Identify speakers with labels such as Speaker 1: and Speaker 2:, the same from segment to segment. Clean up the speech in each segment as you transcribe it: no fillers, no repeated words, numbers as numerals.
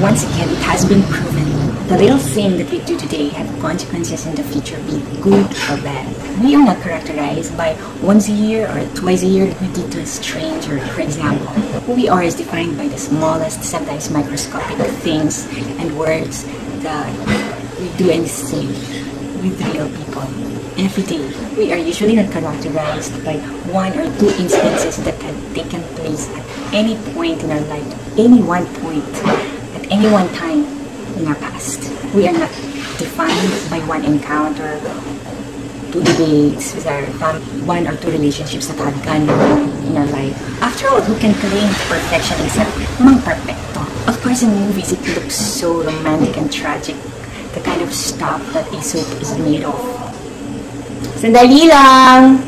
Speaker 1: Once again, it has been proven. The little thing that we do today have consequences in the future, be it good or bad. We are not characterized by once a year or twice a year that we did to a stranger, for example. Who we are is defined by the smallest, sometimes microscopic things and words that we do and say with real people. Every day, we are usually not characterized by one or two instances that have taken place at any point in our life, any one point, at any one time in our past. We are not defined by one encounter, two debates with our family, one or two relationships that had gone in our life. After all, who can claim perfection except mang perfecto? Of course, in movies, it looks so romantic and tragic, the kind of stuff that a soap is made of. Sandali lang!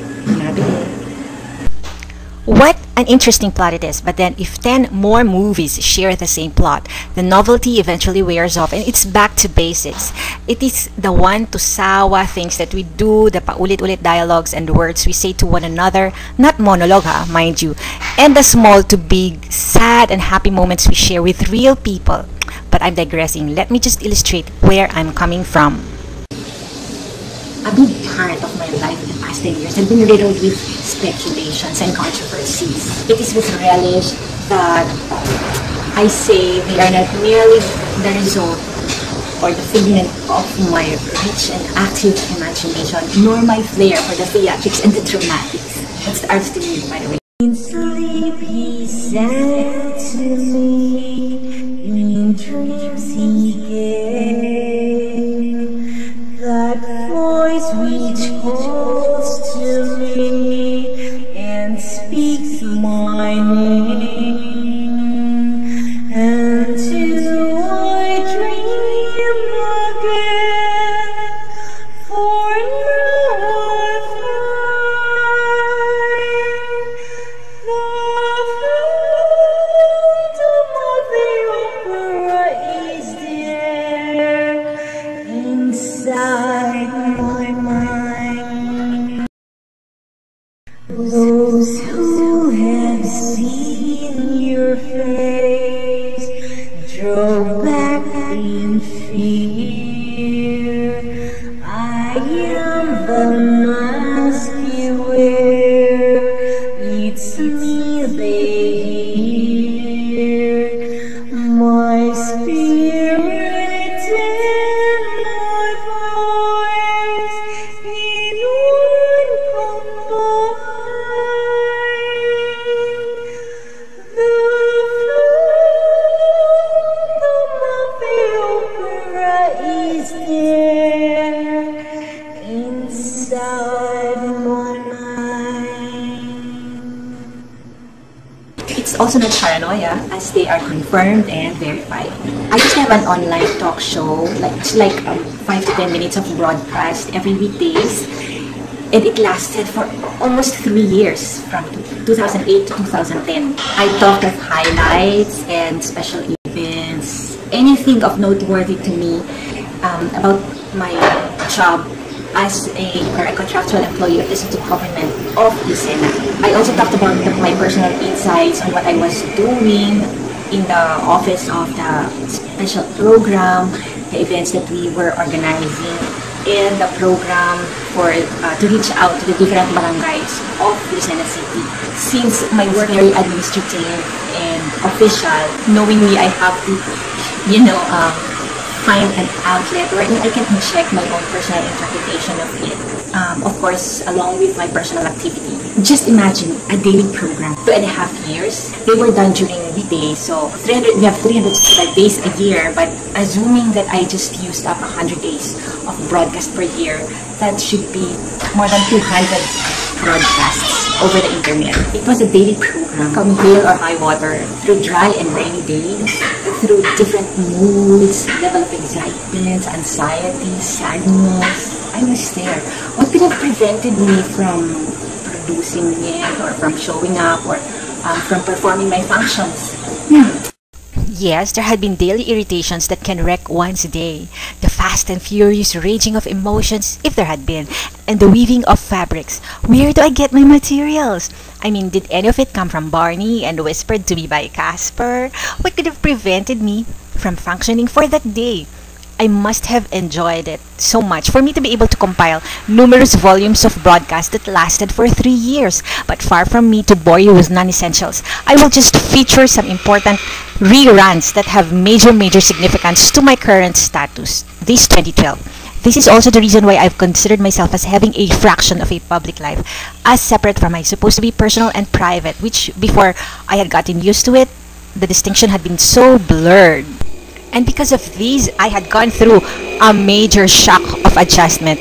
Speaker 2: What an interesting plot it is, but then if 10 more movies share the same plot, the novelty eventually wears off and it's back to basics. It is the one to sawa things that we do, the paulit-ulit dialogues and words we say to one another, not monologue ha, mind you, and the small to big, sad and happy moments we share with real people. But I'm digressing. Let me just illustrate where I'm coming from.
Speaker 1: A big part of my life in the past 10 years has been riddled with speculations and controversies. It is with relish that I say they are not merely the result or the figment of my rich and active imagination, nor my flair for the theatrics and the dramatics. That's the arts to me, by the way. In sleep he said to me, in dreams he gave that voice which calls to me and speaks my name, and do I dream again? For now I find the phantom of the opera is there inside my mind. Those who have seen your face draw back in fear. I am the mask you wear. It's me they hear. My spirit and my voice in one combined. The phantom of the opera is there inside my mind. It's also not paranoia, as they are confirmed and verified. I used to have an online talk show, it's like 5 to 10 minutes of broadcast every weekdays, and it lasted for almost 3 years, from 2008 to 2010. I talked of highlights and special events, anything of noteworthy to me about my job as a contractual employee of the city government of Lucena. I also talked about my personal insights on what I was doing in the office of the special program, the events that we were organizing, and the program for to reach out to the different barangays of Lucena City. Since my work is very administrative and official, knowingly I have to, find an outlet where I can inject my own personal interpretation of it. Of course, along with my personal activity. Just imagine a daily program, 2.5 years. They were done during weekdays, so we have 365 days a year, but assuming that I just used up 100 days of broadcast per year, that should be more than 200 broadcasts over the internet. It was a daily program, come hail or high water, through dry and rainy days, through different moods, level of excitement, anxiety, sadness. I was there. What could have prevented me from producing it, or from showing up, or from performing my functions?
Speaker 2: Yes, there had been daily irritations that can wreck one's day. The fast and furious raging of emotions, if there had been, and the weaving of fabrics. Where do I get my materials? I mean, did any of it come from Barney and whispered to me by Casper? What could have prevented me from functioning for that day. I must have enjoyed it so much for me to be able to compile numerous volumes of broadcasts that lasted for 3 years. But far from me to bore you with non-essentials, I will just feature some important reruns that have major significance to my current status, this 2012. This is also the reason why I've considered myself as having a fraction of a public life, as separate from my supposed to be personal and private, which before I had gotten used to it, the distinction had been so blurred. And because of these, I had gone through a major shock of adjustment.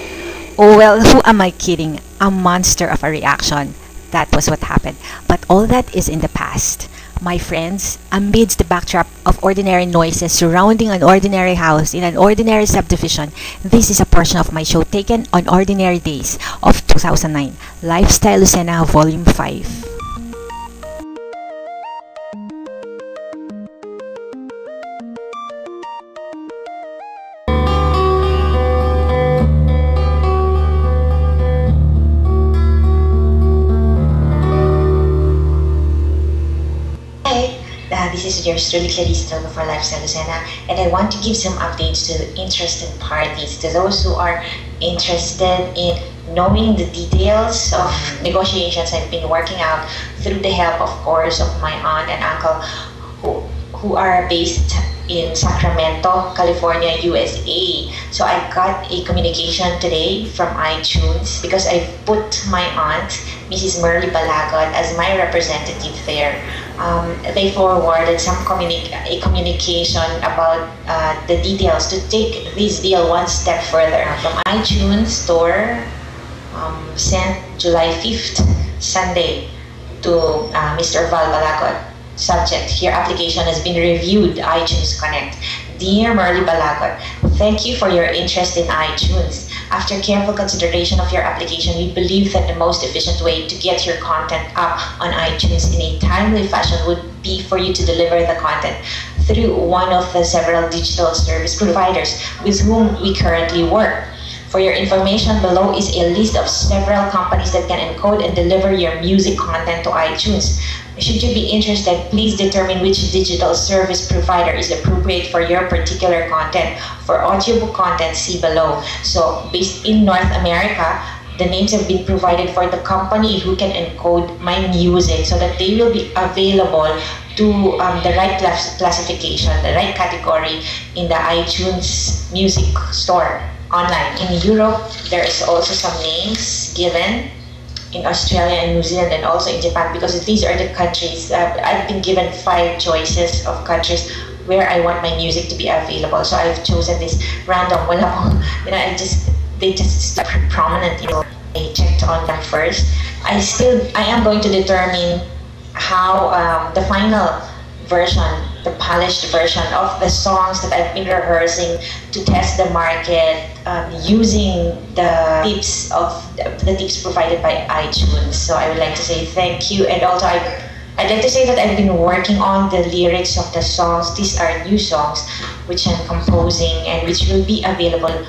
Speaker 2: Oh well, who am I kidding? A monster of a reaction. That was what happened. But all that is in the past. My friends, amidst the backdrop of ordinary noises surrounding an ordinary house in an ordinary subdivision, this is a portion of my show taken on ordinary days of 2009. Lifestyle Lucena, Volume 5.
Speaker 1: This is yours truly, Clarissa Talaga for Lifestyle Lucena, and I want to give some updates to interested parties, to those who are interested in knowing the details of negotiations I've been working out through the help, of course, of my aunt and uncle who are based in Sacramento, California, USA. So I got a communication today from iTunes because I put my aunt, Mrs. Merly Balagot, as my representative there. They forwarded a communication about the details to take this deal one step further. From iTunes store, sent July 5th, Sunday, to Mr. Val Balagot. Subject, your application has been reviewed, iTunes Connect. Dear Merly Balagot, thank you for your interest in iTunes. After careful consideration of your application, we believe that the most efficient way to get your content up on iTunes in a timely fashion would be for you to deliver the content through one of the several digital service providers with whom we currently work. For your information, below is a list of several companies that can encode and deliver your music content to iTunes. Should you be interested, please determine which digital service provider is appropriate for your particular content. For audiobook content, see below. So, based in North America, the names have been provided for the company who can encode my music so that they will be available to the right classification, the right category in the iTunes music store online. In Europe, there's also some names given. In Australia and New Zealand and also in Japan, because these are the countries. I've been given 5 choices of countries where I want my music to be available. So I've chosen this random. They just prominent. I checked on them first. I am going to determine how the final version, the polished version of the songs that I've been rehearsing to test the market using the tips provided by iTunes. So I would like to say thank you, and also I'd like to say that I've been working on the lyrics of the songs. These are new songs which I'm composing and which will be available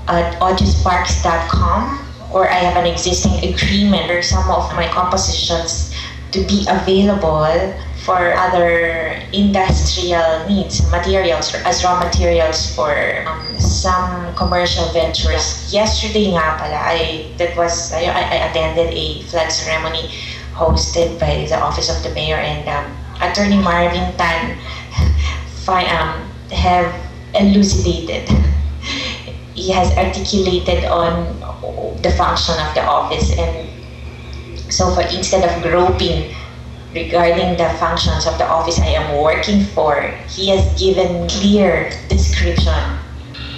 Speaker 1: at audiosparks.com, or I have an existing agreement for some of my compositions to be available for other industrial needs, materials, as raw materials for some commercial ventures. Yesterday nga pala, I attended a flag ceremony hosted by the Office of the Mayor, and Attorney Marvin Tan have elucidated. He has articulated on the function of the office, and so instead of groping regarding the functions of the office I am working for, he has given clear description.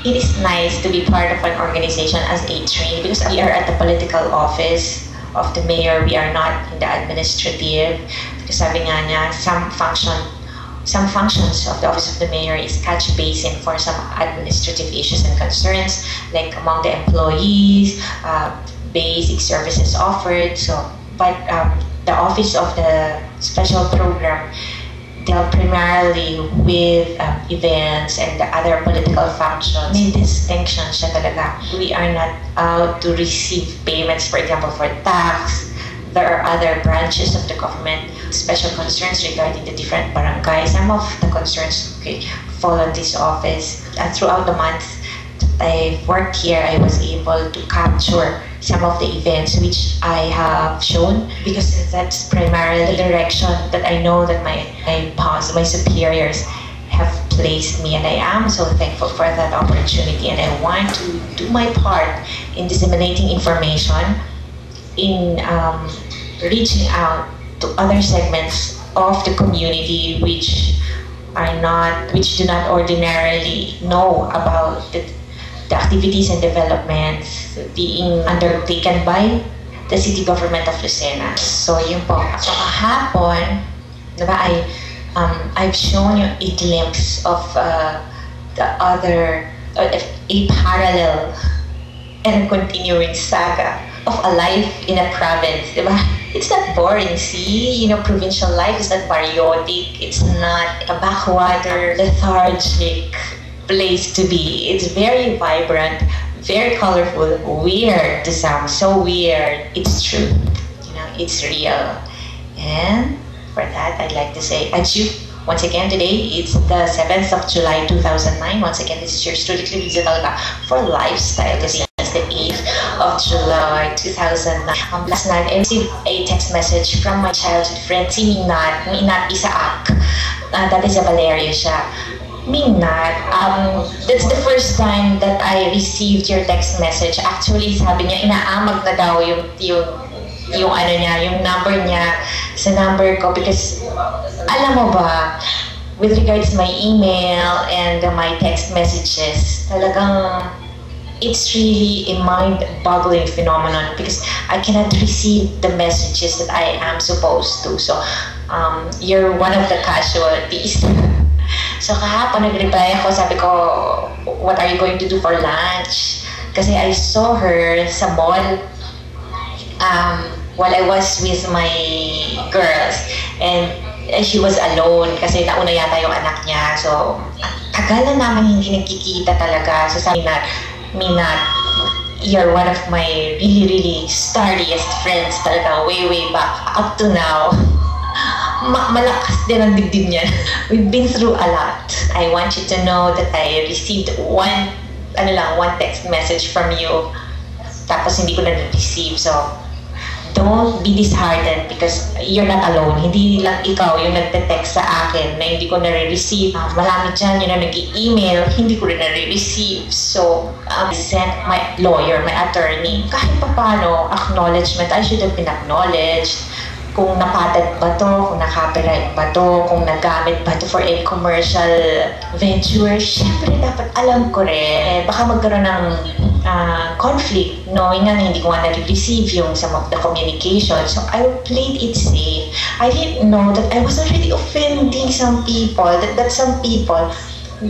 Speaker 1: It is nice to be part of an organization as a trainee, because we are at the political office of the mayor. We are not in the administrative. Because sabi nga niya, some functions of the office of the mayor is catch basin for some administrative issues and concerns, like among the employees, basic services offered. But the office of the special program dealt primarily with events and the other political functions. May distinction siya talaga. We are not out to receive payments, for example, for tax. There are other branches of the government special concerns regarding the different barangays. Some of the concerns fall on this office. Throughout the month I worked here, I was able to capture some of the events which I have shown, because that's primarily the direction that I know that my boss, my superiors have placed me, and I am so thankful for that opportunity, and I want to do my part in disseminating information, in reaching out to other segments of the community which do not ordinarily know about the activities and developments being undertaken by the city government of Lucena. So yun po. So kahapon, diba, I've shown you a glimpse of the other, a parallel and continuing saga of a life in a province, diba? It's not boring, see? You know, provincial life is not bariotic. It's not a backwater, lethargic place to be. It's very vibrant, very colorful, weird to sound so weird. It's true, you know, it's real. And for that, I'd like to say adieu. Once again, today it's the 7th of July 2009. Once again, this is your student Clarissa Talaga for Lifestyle Lucena. It's the 8th of July 2009. Last night, I received a text message from my childhood friend, si Minat Isaak. Dati sa Valerio siya. Minat, that's the first time that I received your text message. Actually, sabi niya, inaamag na daw yung ano niya, yung number niya sa number ko, because alam mo ba, with regards to my email and my text messages, talagang it's really a mind-boggling phenomenon, because I cannot receive the messages that I am supposed to. So you're one of the casualties. So kahapon nag-reply ako, sabi ko, what are you going to do for lunch? Kasi I saw her sa mall while I was with my girls, and she was alone kasi nauna yata yung anak niya. So tagal na naman hindi nagkikita talaga. So sabi na, Minat, you're one of my really starriest friends talaga, way back up to now. Malakas din ang dibdib niya. We've been through a lot. I want you to know that I received one text message from you, tapos hindi ko na receive. So don't be disheartened, because you're not alone. Hindi lang ikaw yung nagte-text sa akin na hindi ko na-receive. Marami dyan yung nag-email, hindi ko rin na-receive. So, I sent my lawyer, my attorney, kahit pa paano, acknowledgement, I should have been acknowledged. Kung napatent ba to, kung na-copyright ba to, kung nagamit ba to for a commercial venture, syempre dapat alam ko rin. Baka magkaroon ng conflict, knowing na hindi ko nga na-receive yung some of the communication. So I played it safe. I didn't know that I was already offending some people, that some people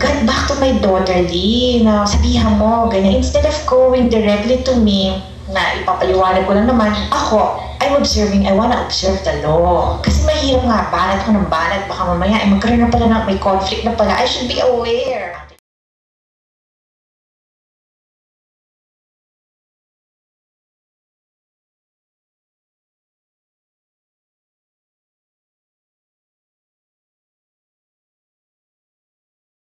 Speaker 1: got back to my daughter, Lee, na sabihan mo, ganyan. Instead of going directly to me, na ipapaliwanag ko lang naman, ako, I'm observing, I wanna observe the law. Kasi mahirap nga, banat ko ng banat, baka mamaya, magkaroon na pala may conflict na pala, I should be aware.